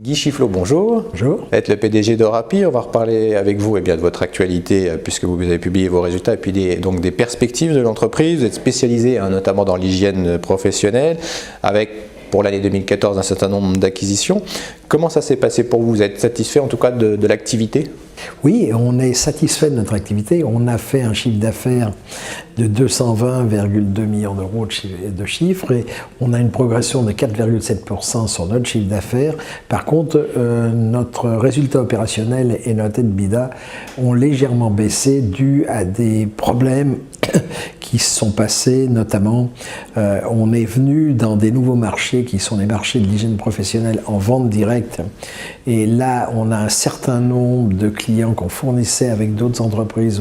Guy Chifflot, bonjour. Bonjour. Vous êtes le PDG d'Orapi. On va reparler avec vous de votre actualité puisque vous avez publié vos résultats et puis donc des perspectives de l'entreprise. Vous êtes spécialisé notamment dans l'hygiène professionnelle avec pour l'année 2014 un certain nombre d'acquisitions. Comment ça s'est passé pour vous? Vous êtes satisfait en tout cas de l'activité? Oui, on est satisfait de notre activité. On a fait un chiffre d'affaires de 220,2 millions d'euros de chiffre et on a une progression de 4,7% sur notre chiffre d'affaires. Par contre, notre résultat opérationnel et notre EBITDA ont légèrement baissé dû à des problèmes qui se sont passés, notamment on est venu dans des nouveaux marchés qui sont les marchés de l'hygiène professionnelle en vente directe et là on a un certain nombre de clients qu'on fournissait avec d'autres entreprises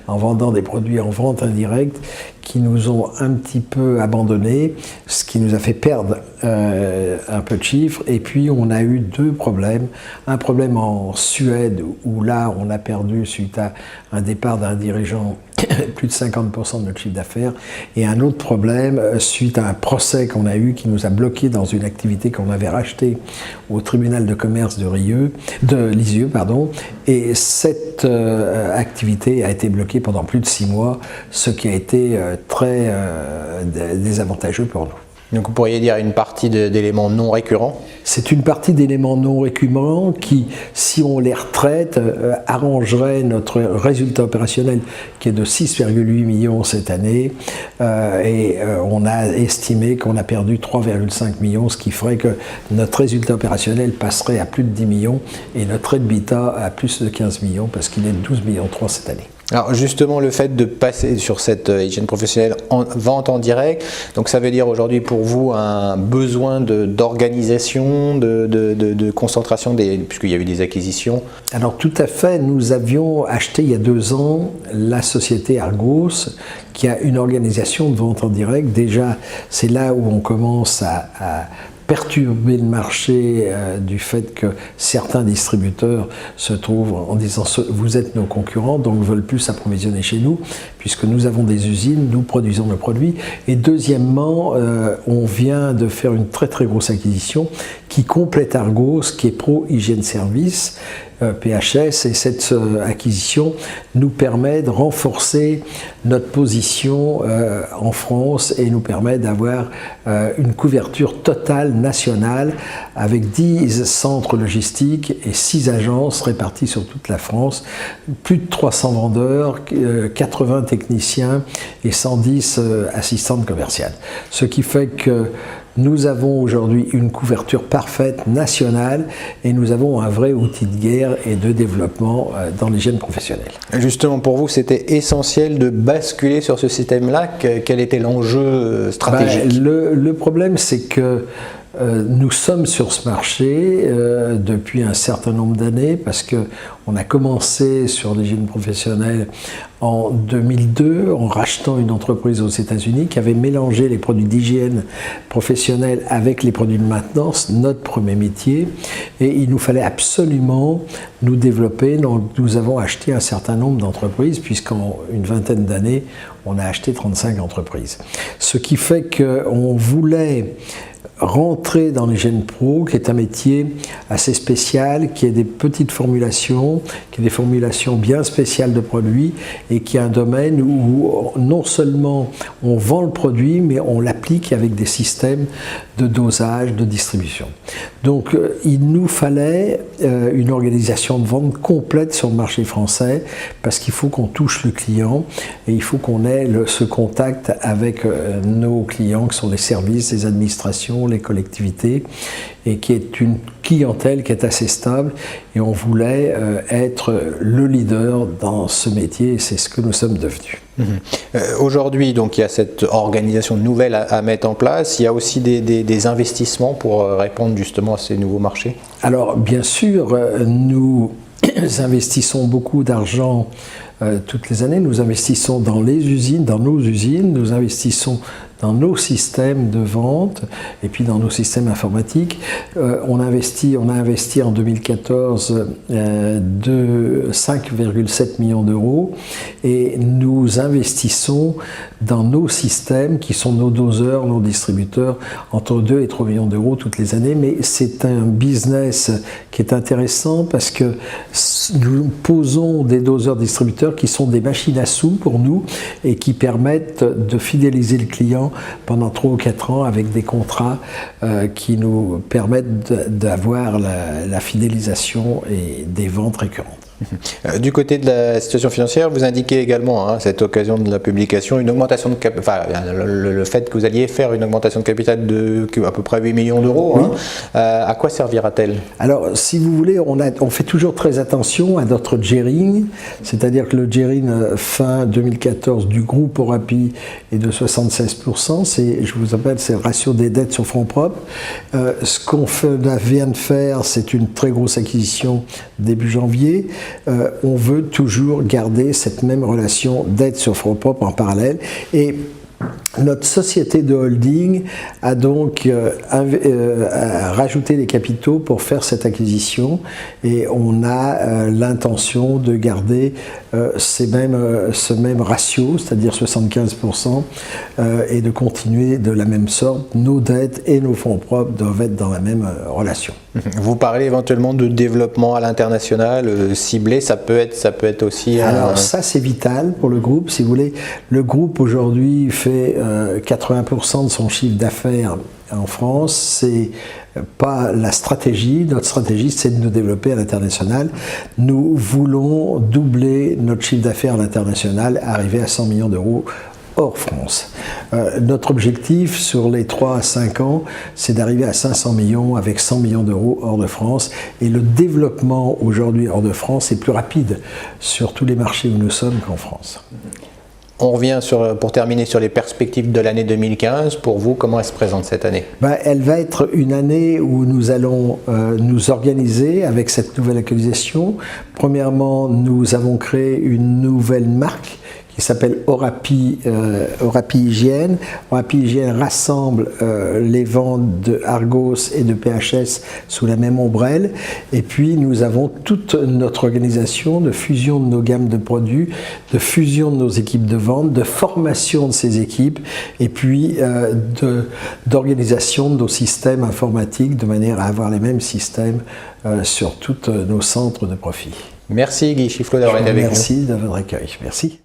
en vendant des produits en vente indirecte qui nous ont un petit peu abandonnés, ce qui nous a fait perdre un peu de chiffres. Et puis on a eu deux problèmes. Un problème en Suède où là on a perdu suite à un départ d'un dirigeant plus de 50% de notre chiffre d'affaires, et un autre problème suite à un procès qu'on a eu qui nous a bloqué dans une activité qu'on avait rachetée au tribunal de commerce de Lisieux, et cette activité a été bloquée pendant plus de 6 mois, ce qui a été très désavantageux pour nous. Donc vous pourriez dire une partie d'éléments non récurrents? C'est une partie d'éléments non récurrents qui, si on les retraite, arrangerait notre résultat opérationnel qui est de 6,8 millions cette année. On a estimé qu'on a perdu 3,5 millions, ce qui ferait que notre résultat opérationnel passerait à plus de 10 millions et notre EBITDA à plus de 15 millions parce qu'il est de 12,3 millions cette année. Alors justement, le fait de passer sur cette hygiène professionnelle en vente en direct, donc ça veut dire aujourd'hui pour vous un besoin d'organisation, de concentration, puisqu'il y a eu des acquisitions? Alors tout à fait, nous avions acheté il y a 2 ans la société Argos qui a une organisation de vente en direct. Déjà, c'est là où on commence à perturber le marché du fait que certains distributeurs se trouvent en disant vous êtes nos concurrents donc ne veulent plus s'approvisionner chez nous puisque nous avons des usines, nous produisons le produit. Et deuxièmement, on vient de faire une très très grosse acquisition qui complète Argos, qui est Pro Hygiène Service, PHS, et cette acquisition nous permet de renforcer notre position en France et nous permet d'avoir une couverture totale nationale avec 10 centres logistiques et 6 agences réparties sur toute la France, plus de 300 vendeurs, 80 techniciens et 110 assistantes commerciales. Ce qui fait que nous avons aujourd'hui une couverture parfaite nationale et nous avons un vrai outil de guerre et de développement dans l'hygiène professionnelle. Justement, pour vous, c'était essentiel de basculer sur ce système-là. Quel était l'enjeu stratégique? Le problème, c'est que nous sommes sur ce marché depuis un certain nombre d'années parce qu'on a commencé sur l'hygiène professionnelle en 2002 en rachetant une entreprise aux États-Unis qui avait mélangé les produits d'hygiène professionnelle avec les produits de maintenance, notre premier métier, et il nous fallait absolument nous développer. Donc nous avons acheté un certain nombre d'entreprises puisqu'en une vingtaine d'années, on a acheté 35 entreprises. Ce qui fait qu'on voulait rentrer dans l'hygiène pro, qui est un métier assez spécial, qui est des petites formulations, qui est des formulations bien spéciales de produits et qui est un domaine où non seulement on vend le produit, mais on l'applique avec des systèmes de dosage, de distribution. Donc il nous fallait une organisation de vente complète sur le marché français parce qu'il faut qu'on touche le client et il faut qu'on ait ce contact avec nos clients qui sont les services, les administrations, les collectivités, et qui est une clientèle qui est assez stable, et on voulait être le leader dans ce métier et c'est ce que nous sommes devenus. Aujourd'hui, donc, il y a cette organisation nouvelle à mettre en place. Il y a aussi des investissements pour répondre justement à ces nouveaux marchés? Alors bien sûr, nous investissons beaucoup d'argent toutes les années. Nous investissons dans les usines, dans nos usines, nous investissons dans nos systèmes de vente et puis dans nos systèmes informatiques. On a investi en 2014 de 5,7 millions d'euros et nous investissons dans nos systèmes qui sont nos doseurs, nos distributeurs, entre 2 et 3 millions d'euros toutes les années. Mais c'est un business qui est intéressant parce que nous posons des doseurs distributeurs qui sont des machines à sous pour nous et qui permettent de fidéliser le client pendant 3 ou 4 ans avec des contrats qui nous permettent d'avoir la fidélisation et des ventes récurrentes. Du côté de la situation financière, vous indiquez également, à cette occasion de la publication, une augmentation de le fait que vous alliez faire une augmentation de capital de à peu près 8 millions d'euros. Oui. À quoi servira-t-elle? Alors, si vous voulez, on fait toujours très attention à notre gearing, c'est-à-dire que le gearing fin 2014 du groupe Orapi est de 76%. Je vous appelle, c'est le ratio des dettes sur fonds propres. Ce qu'on vient de faire, c'est une très grosse acquisition début janvier. On veut toujours garder cette même relation dette sur fonds propres en parallèle et notre société de holding a donc rajouté des capitaux pour faire cette acquisition et on a l'intention de garder ce même ratio, c'est-à-dire 75%, et de continuer de la même sorte. Nos dettes et nos fonds propres doivent être dans la même relation. Vous parlez éventuellement de développement à l'international ciblé, ça peut être aussi... Alors ça c'est vital pour le groupe, si vous voulez. Le groupe aujourd'hui fait 80% de son chiffre d'affaires en France, c'est pas la stratégie. Notre stratégie, c'est de nous développer à l'international. Nous voulons doubler notre chiffre d'affaires à l'international, arriver à 100 millions d'euros hors France. Notre objectif sur les 3 à 5 ans, c'est d'arriver à 500 millions avec 100 millions d'euros hors de France. Et le développement aujourd'hui hors de France est plus rapide sur tous les marchés où nous sommes qu'en France. On revient pour terminer sur les perspectives de l'année 2015. Pour vous, comment elle se présente cette année? Elle va être une année où nous allons nous organiser avec cette nouvelle actualisation. Premièrement, nous avons créé une nouvelle marque qui s'appelle Orapi Hygiène. Orapi Hygiène rassemble les ventes de Argos et de PHS sous la même ombrelle. Et puis nous avons toute notre organisation de fusion de nos gammes de produits, de fusion de nos équipes de vente, de formation de ces équipes et puis d'organisation de nos systèmes informatiques de manière à avoir les mêmes systèmes sur tous nos centres de profit. Merci Guy Chifflot d'avoir été avec nous. Merci de votre accueil. Merci.